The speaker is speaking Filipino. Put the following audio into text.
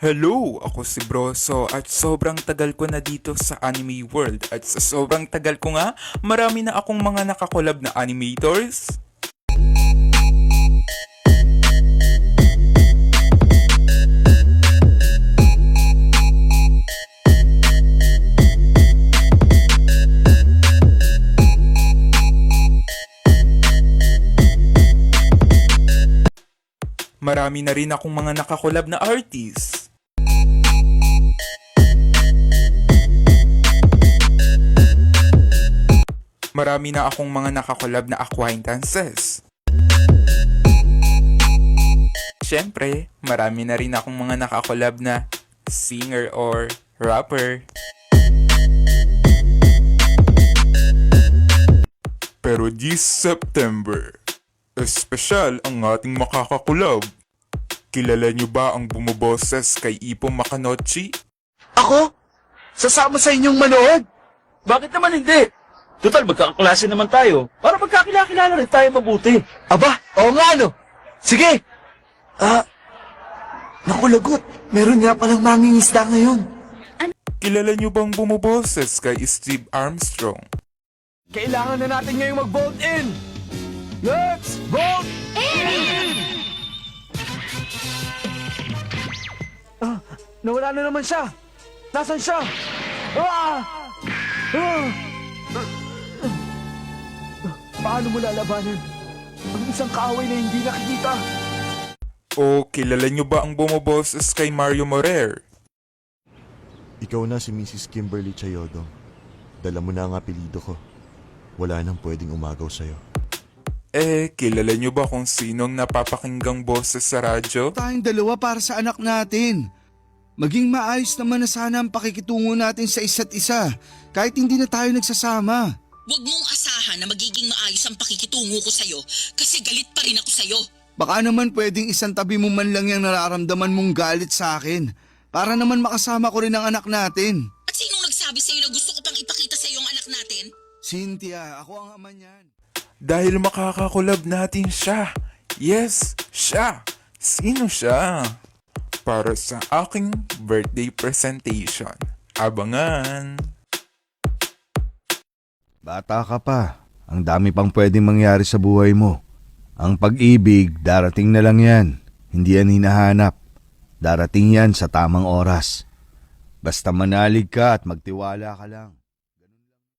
Hello! Ako si Broso at sobrang tagal ko na dito sa anime world at sa sobrang tagal ko nga, marami na akong mga nakakolab na animators. Marami na rin akong mga nakakolab na artists. Marami na akong mga nakakolab na acquaintances. Siyempre, marami na rin akong mga nakakolab na singer or rapper. Pero this September, espesyal ang ating makakakulab. Kilala niyo ba ang bumoboses kay Ipo Makanochi? Ako? Sasama sa inyong manood? Bakit naman hindi? Total, magkakaklase naman tayo. Para magkakilala rin tayo mabuti. Aba, oo nga no. Sige. Naku lagot. Meron nga palang mangingisda ngayon. Kilala niyo bang bumoboses kay Steve Armstrong? Kailangan na natin ngayong mag-vote in. Let's vote in! Nawala na naman siya. Nasaan siya? Paano mo lalabanan ang isang kaaway na hindi nakikita? O kilala niyo ba ang bumoboses kay Mario Morer? Ikaw na si Mrs. Kimberly Chayodo. Dala mo na ang apelido ko. Wala nang pwedeng umagaw sa'yo. Kilala niyo ba kung sinong napapakinggang boses sa radyo? Tayong dalawa para sa anak natin. Maging maayos naman na sana ang pakikitungo natin sa isa't isa, kahit hindi na tayo nagsasama. Huwag mong asahan na magiging maayos ang pakikitungo ko sa'yo kasi galit pa rin ako sa'yo. Baka naman pwedeng isang tabi mo man lang yung nararamdaman mong galit sa akin, para naman makasama ko rin ang anak natin. At sinong nagsabi sa'yo na gusto ko pang ipakita sa'yo ang anak natin? Cynthia, ako ang ama niyan. Dahil makakakulab natin siya. Yes, siya. Sino siya? Para sa aking birthday presentation. Abangan! Bata ka pa. Ang dami pang pwedeng mangyari sa buhay mo. Ang pag-ibig, darating na lang yan. Hindi yan hinahanap. Darating yan sa tamang oras. Basta manalig ka at magtiwala ka lang.